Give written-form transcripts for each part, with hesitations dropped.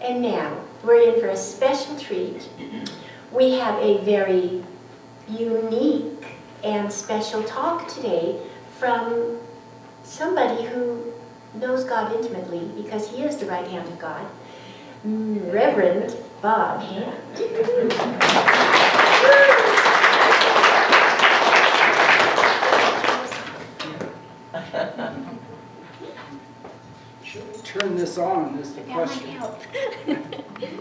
And now, we're in for a special treat. We have a very unique and special talk today from somebody who knows God intimately, because he is the right hand of God, Reverend Bob Hand. Should we turn this on is the question.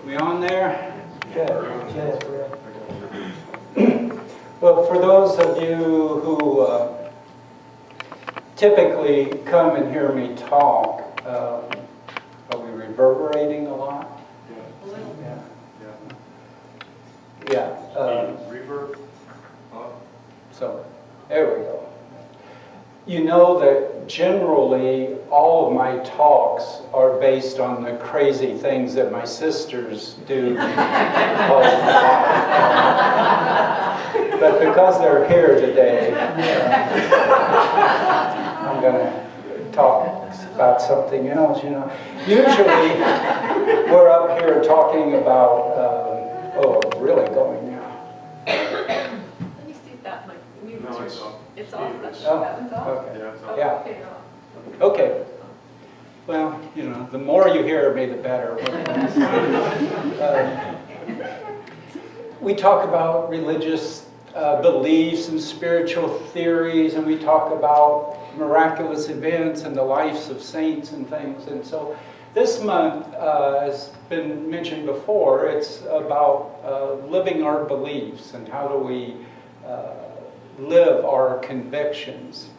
We on there? Good. Well, for those of you who typically come and hear me talk, are we reverberating a lot? Yeah. Reverb. So, there we go. You know that generally all of my talks are based on the crazy things that my sisters do all the time. But because they're here today, I'm going to talk about something else, you know. Usually, we're up here talking about, really going now. Let me see if that might mute. No, it's off. It's off. That one's off? Okay. Yeah, it's off. Yeah. Okay, off. Okay. Well, you know, the more you hear of me, the better. We talk about religious beliefs and spiritual theories, and we talk about miraculous events and the lives of saints and things. And so this month, has been mentioned before, it's about living our beliefs and how do we live our convictions.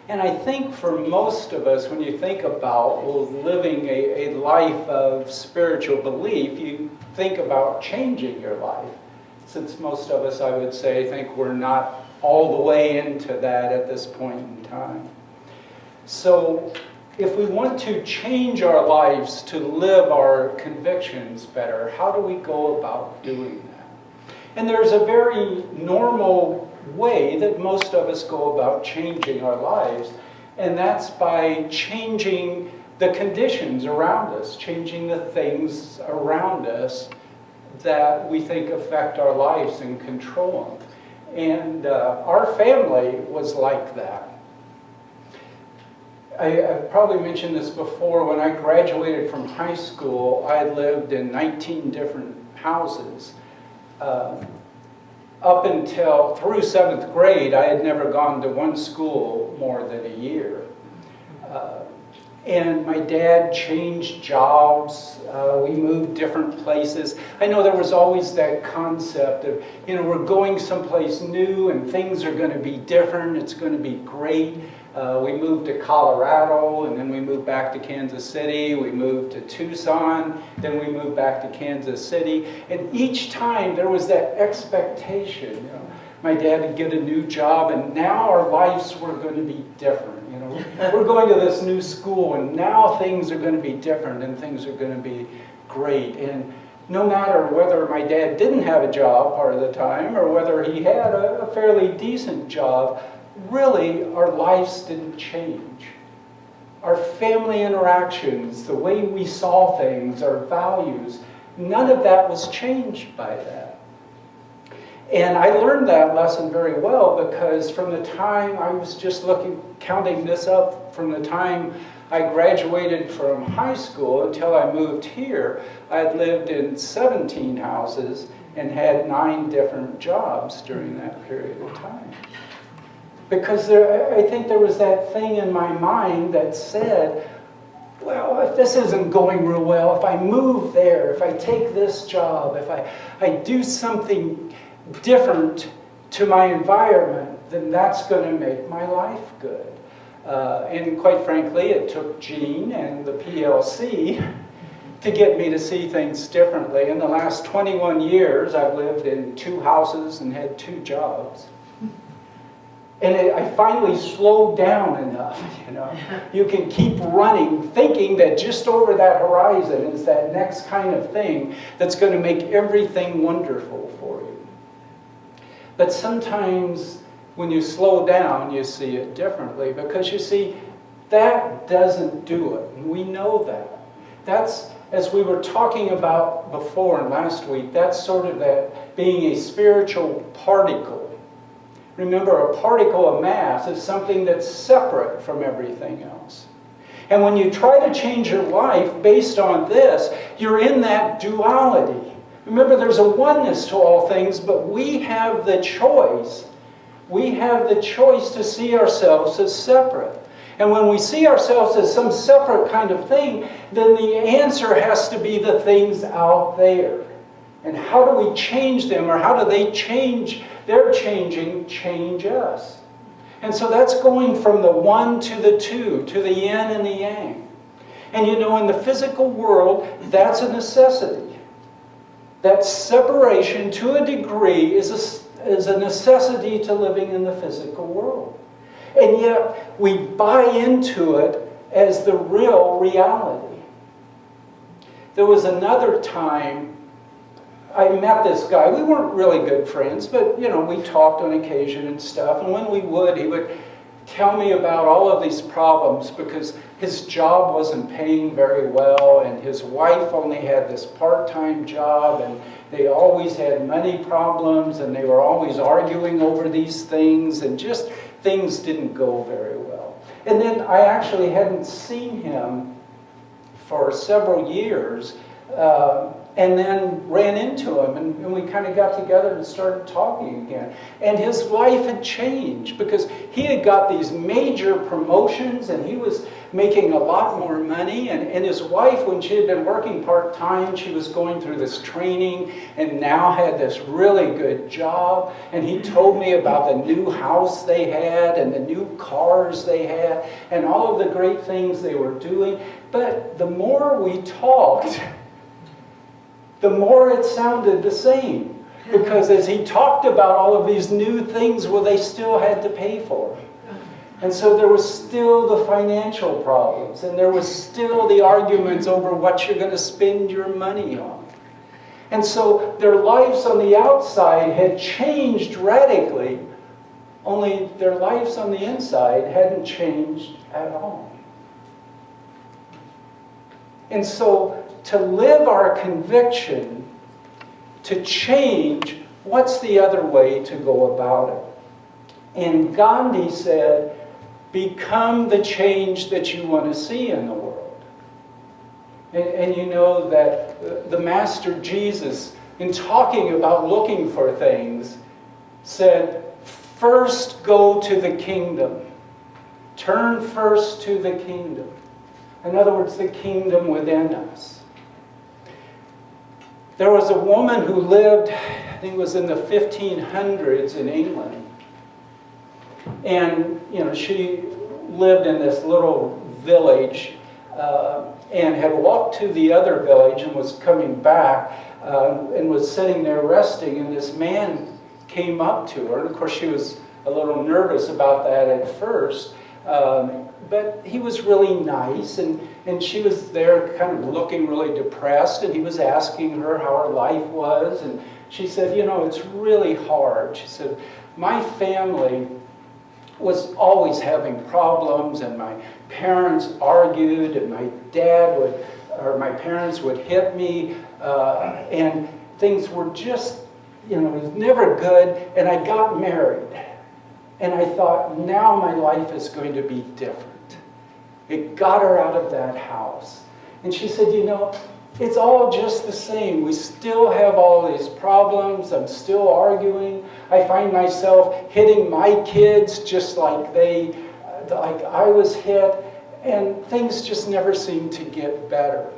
And I think for most of us, when you think about living a life of spiritual belief, you think about changing your life. Since most of us, I would say, think we're not all the way into that at this point in time. So if we want to change our lives to live our convictions better, how do we go about doing that? And there's a very normal way that most of us go about changing our lives, and that's by changing the conditions around us, changing the things around us that we think affect our lives and control them. And our family was like that. I've probably mentioned this before. When I graduated from high school, I lived in 19 different houses. Up until through 7th grade, I had never gone to one school more than a year. And my dad changed jobs. We moved different places. I know there was always that concept of, you know, we're going someplace new and things are going to be different. It's going to be great. We moved to Colorado, and then we moved back to Kansas City. We moved to Tucson, then we moved back to Kansas City. And each time there was that expectation. You know, my dad would get a new job, and now our lives were going to be different. You know, we're going to this new school, and now things are going to be different, and things are going to be great. And no matter whether my dad didn't have a job part of the time, or whether he had a fairly decent job, really, our lives didn't change. Our family interactions, the way we saw things, our values, none of that was changed by that. And I learned that lesson very well, because from the time I was just counting this up, from the time I graduated from high school until I moved here, I'd lived in 17 houses and had 9 different jobs during that period of time. Because I think there was that thing in my mind that said, well, if this isn't going real well, if I move there, if I take this job, if I do something different to my environment, then that's going to make my life good. And quite frankly, it took Gene and the PLC to get me to see things differently. In the last 21 years, I've lived in 2 houses and had 2 jobs. And I finally slowed down enough, you know. You can keep running, thinking that just over that horizon is that next kind of thing that's going to make everything wonderful for you. But sometimes when you slow down, you see it differently, because you see, that doesn't do it. And we know that. That's as we were talking about before and last week, that's sort of that being a spiritual particle. Remember, a particle of mass is something that's separate from everything else. And when you try to change your life based on this, you're in that duality. Remember, there's a oneness to all things, but we have the choice. We have the choice to see ourselves as separate. And when we see ourselves as some separate kind of thing, then the answer has to be the things out there. And how do we change them, or how do they change? Their changing change us. And so that's going from the one to the two, to the yin and the yang. And you know, in the physical world, that's a necessity. That separation, to a degree, is a necessity to living in the physical world. And yet, we buy into it as the real reality. There was another time I met this guy. We weren't really good friends, but, you know, we talked on occasion and stuff. And when we would, he would tell me about all of these problems because his job wasn't paying very well, and his wife only had this part-time job, and they always had money problems, and they were always arguing over these things, and just things didn't go very well. And then I actually hadn't seen him for several years, and then ran into him, and we kind of got together and started talking again. And his life had changed because he had got these major promotions, and he was making a lot more money. And his wife, when she had been working part-time, she was going through this training and now had this really good job. And he told me about the new house they had and the new cars they had and all of the great things they were doing. But the more we talked, the more it sounded the same. Because as he talked about all of these new things, well, they still had to pay for. And so there was still the financial problems, and there was still the arguments over what you're going to spend your money on. And so their lives on the outside had changed radically, only their lives on the inside hadn't changed at all. And so to live our conviction, to change, what's the other way to go about it? And Gandhi said, become the change that you want to see in the world. And you know that the Master Jesus, in talking about looking for things, said, first go to the kingdom. Turn first to the kingdom. In other words, the kingdom within us. There was a woman who lived, I think it was in the 1500s in England. And, you know, she lived in this little village and had walked to the other village and was coming back and was sitting there resting. And this man came up to her. And, of course, she was a little nervous about that at first. But he was really nice. And she was there kind of looking really depressed. And he was asking her how her life was. And she said, you know, it's really hard. She said, my family was always having problems, and my parents argued, and my parents would hit me, and things were just, you know, it was never good. And I got married, and I thought, now my life is going to be different. It got her out of that house. And she said, you know, it's all just the same. We still have all these problems. I'm still arguing. I find myself hitting my kids just like I was hit. And things just never seem to get better.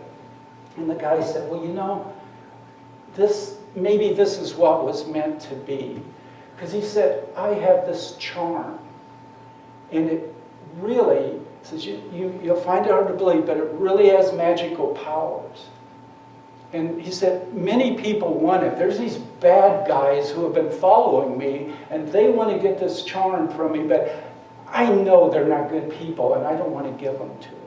And the guy said, well, you know, maybe this is what was meant to be. Because he said, I have this charm. And it really, says you'll find it hard to believe, but it really has magical powers. And he said, many people want it. There's these bad guys who have been following me, and they want to get this charm from me, but I know they're not good people, and I don't want to give them to them.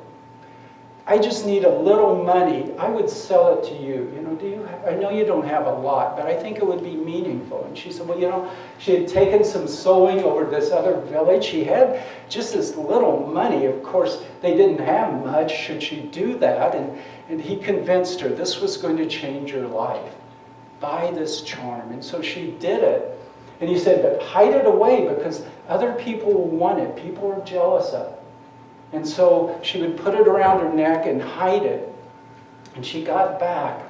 I just need a little money. I would sell it to you. I know you don't have a lot, but I think it would be meaningful. And she said, well, she had taken some sewing over this other village. She had just this little money. Of course, they didn't have much. Should she do that? And he convinced her this was going to change her life. Buy this charm. And so she did it. And he said, but hide it away because other people will want it. People are jealous of it. And so she would put it around her neck and hide it. And she got back.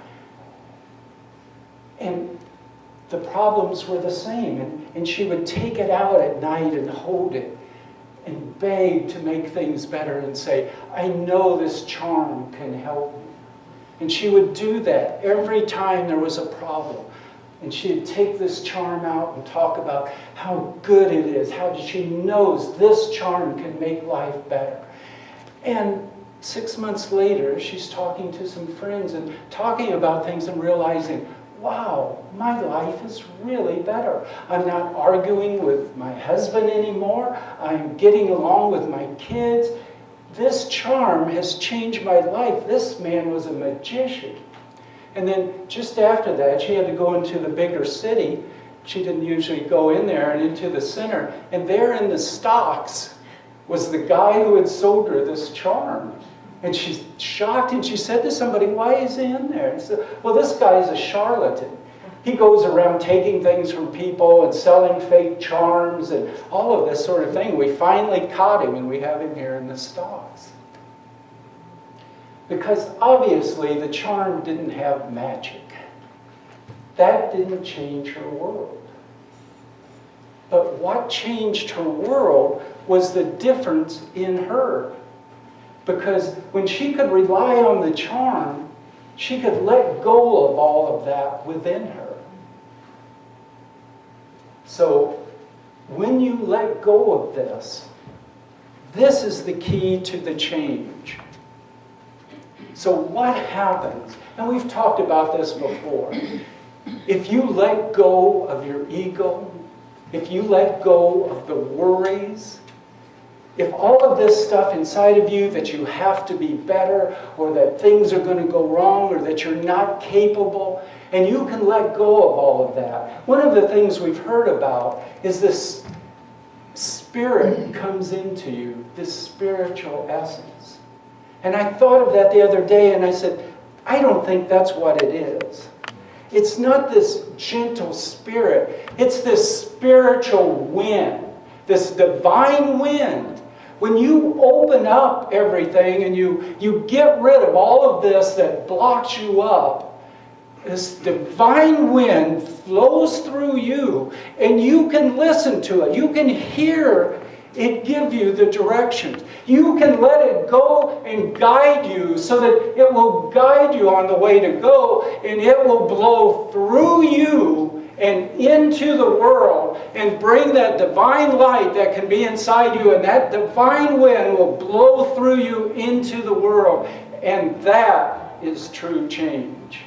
And the problems were the same. And she would take it out at night and hold it and beg to make things better and say, I know this charm can help me. And she would do that every time there was a problem. And she'd take this charm out and talk about how good it is, how she knows this charm can make life better. And 6 months later, she's talking to some friends and talking about things and realizing, wow, my life is really better. I'm not arguing with my husband anymore. I'm getting along with my kids. This charm has changed my life. This man was a magician. And then just after that, she had to go into the bigger city. She didn't usually go in there, and into the center. And there in the stocks was the guy who had sold her this charm. And she's shocked, and she said to somebody, why is he in there? And said, well, this guy's a charlatan. He goes around taking things from people and selling fake charms and all of this sort of thing. We finally caught him, and we have him here in the stocks. Because obviously the charm didn't have magic. That didn't change her world. But what changed her world was the difference in her. Because when she could rely on the charm, she could let go of all of that within her. So when you let go of this, this is the key to the change. So what happens? And we've talked about this before. If you let go of your ego, if you let go of the worries, if all of this stuff inside of you that you have to be better, or that things are going to go wrong, or that you're not capable, and you can let go of all of that. One of the things we've heard about is this spirit comes into you, this spiritual essence. And I thought of that the other day, and I said, I don't think that's what it is. It's not this gentle spirit. It's this spiritual wind, this divine wind. When you open up everything and you get rid of all of this that blocks you up, this divine wind flows through you, and you can listen to it. You can hear it give you the directions. You can let it go and guide you so that it will guide you on the way to go, and it will blow through you and into the world and bring that divine light that can be inside you, and that divine wind will blow through you into the world. And that is true change.